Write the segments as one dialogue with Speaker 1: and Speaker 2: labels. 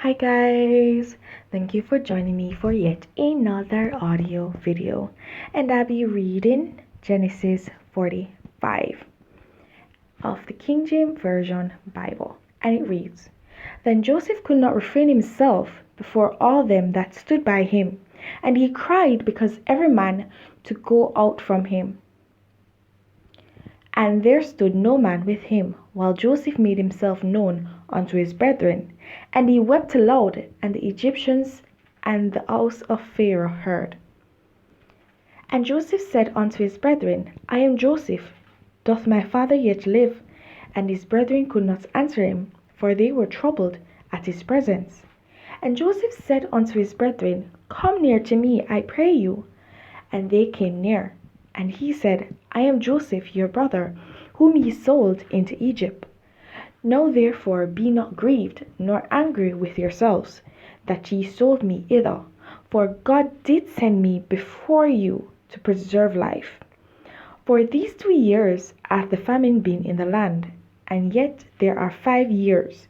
Speaker 1: Hi guys, thank you for joining me for yet another audio video, and I'll be reading Genesis 45 of the King James Version Bible, and it reads, Then Joseph could not refrain himself before all them that stood by him, and he cried because every man to go out from him. And there stood no man with him, while Joseph made himself known unto his brethren. And he wept aloud, and the Egyptians and the house of Pharaoh heard. And Joseph said unto his brethren, I am Joseph. Doth my father yet live? And his brethren could not answer him, for they were troubled at his presence. And Joseph said unto his brethren, Come near to me, I pray you. And they came near. And he said, I am Joseph your brother, whom ye sold into Egypt. Now therefore be not grieved, nor angry with yourselves, that ye sold me hither. For God did send me before you to preserve life. For these 2 years hath the famine been in the land, and yet there are 5 years,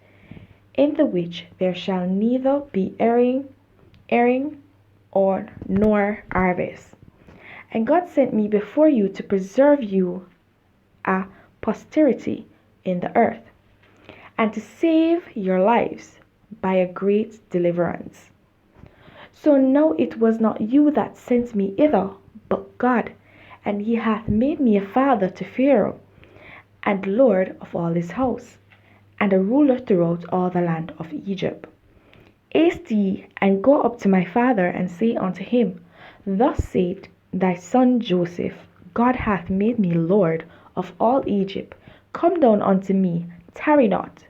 Speaker 1: in the which there shall neither be airing or nor harvest. And God sent me before you to preserve you a posterity in the earth, and to save your lives by a great deliverance. So now it was not you that sent me hither, but God, and he hath made me a father to Pharaoh, and lord of all his house, and a ruler throughout all the land of Egypt. Haste ye, and go up to my father, and say unto him, Thus saith thy son Joseph, God hath made me Lord of all Egypt. Come down unto me, tarry not.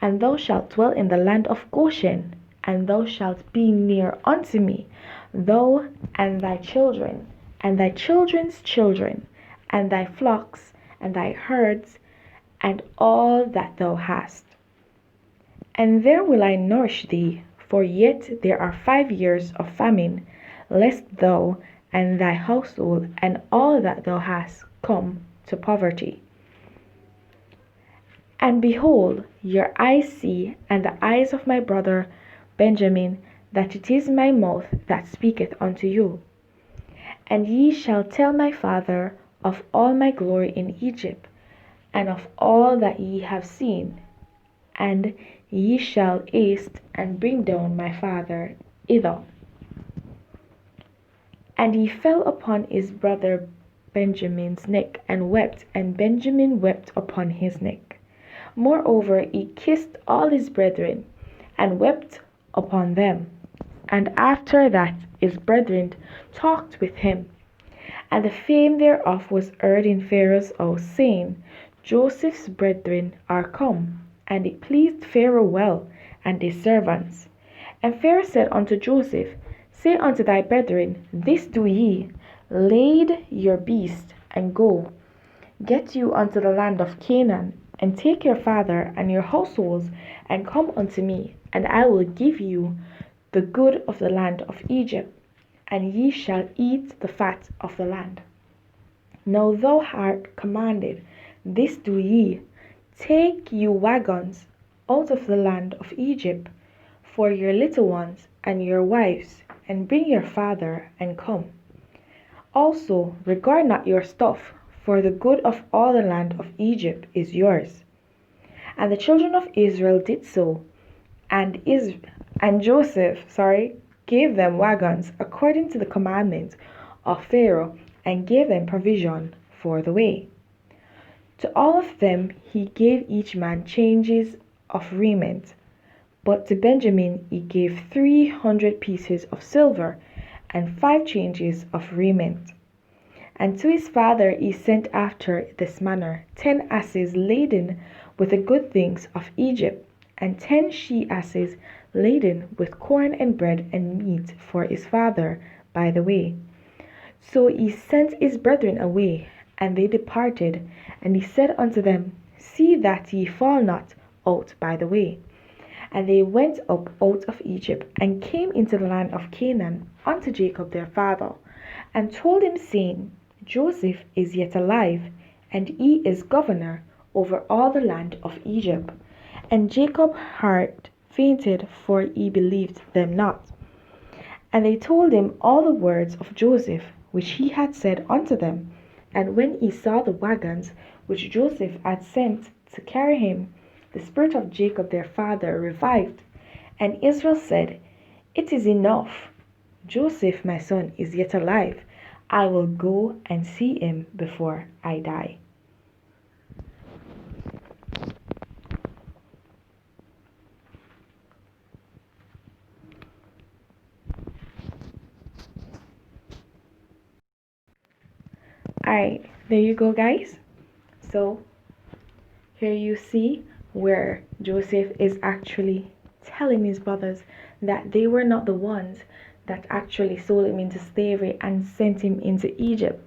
Speaker 1: And thou shalt dwell in the land of Goshen, and thou shalt be near unto me, thou and thy children, and thy children's children, and thy flocks, and thy herds, and all that thou hast. And there will I nourish thee, for yet there are 5 years of famine, lest thou and thy household and all that thou hast come to poverty. And behold, your eyes see, and the eyes of my brother Benjamin, that it is my mouth that speaketh unto you. And ye shall tell my father of all my glory in Egypt, and of all that ye have seen. And ye shall haste and bring down my father hither. And he fell upon his brother Benjamin's neck, and wept, and Benjamin wept upon his neck. Moreover, he kissed all his brethren, and wept upon them. And after that his brethren talked with him. And the fame thereof was heard in Pharaoh's house, saying, Joseph's brethren are come. And it pleased Pharaoh well, and his servants. And Pharaoh said unto Joseph, Say unto thy brethren, This do ye, lade your beast, and go. Get you unto the land of Canaan, and take your father and your households, and come unto me, and I will give you the good of the land of Egypt, and ye shall eat the fat of the land. Now thou art commanded, this do ye, take you wagons out of the land of Egypt for your little ones and your wives, and bring your father, and come. Also regard not your stuff, for the good of all the land of Egypt is yours. And the children of Israel did so, and Joseph gave them wagons according to the commandment of Pharaoh, and gave them provision for the way. To all of them he gave each man changes of raiment, but to Benjamin he gave 300 pieces of silver, and 5 changes of raiment. And to his father he sent after this manner 10 asses laden with the good things of Egypt, and 10 she-asses laden with corn and bread and meat for his father by the way. So he sent his brethren away, and they departed, and he said unto them, See that ye fall not out by the way. And they went up out of Egypt, and came into the land of Canaan unto Jacob their father, and told him, saying, Joseph is yet alive, and he is governor over all the land of Egypt. And Jacob's heart fainted, for he believed them not. And they told him all the words of Joseph, which he had said unto them. And when he saw the wagons which Joseph had sent to carry him, the spirit of Jacob their father revived. And Israel said, It is enough. Joseph my son is yet alive. I will go and see him before I die. Alright, there you go, guys. So here you see where Joseph is actually telling his brothers that they were not the ones that actually sold him into slavery and sent him into Egypt,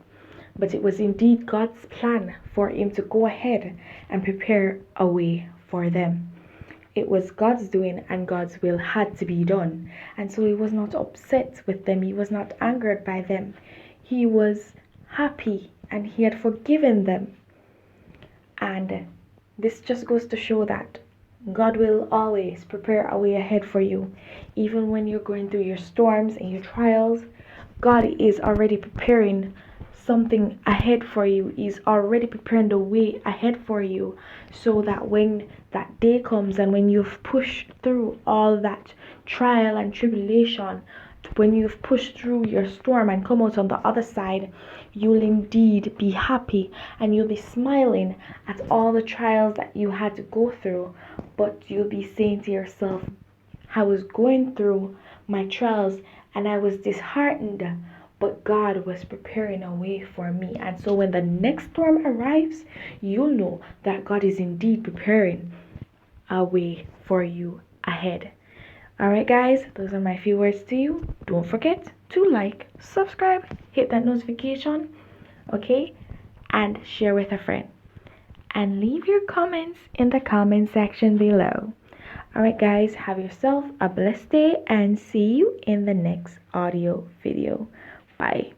Speaker 1: but it was indeed God's plan for him to go ahead and prepare a way for them. It was God's doing, and God's will had to be done. And so he was not upset with them, he was not angered by them. He was happy and he had forgiven them. And this just goes to show that God will always prepare a way ahead for you. Even when you're going through your storms and your trials, God is already preparing something ahead for you. He's already preparing the way ahead for you, so that when that day comes and when you've pushed through all that trial and tribulation, when you've pushed through your storm and come out on the other side, you'll indeed be happy and you'll be smiling at all the trials that you had to go through. But you'll be saying to yourself, I was going through my trials and I was disheartened, but God was preparing a way for me. And so when the next storm arrives, you'll know that God is indeed preparing a way for you ahead. Alright guys, those are my few words to you. Don't forget to like, subscribe, hit that notification, okay? And share with a friend. And leave your comments in the comment section below. Alright guys, have yourself a blessed day and see you in the next audio video. Bye.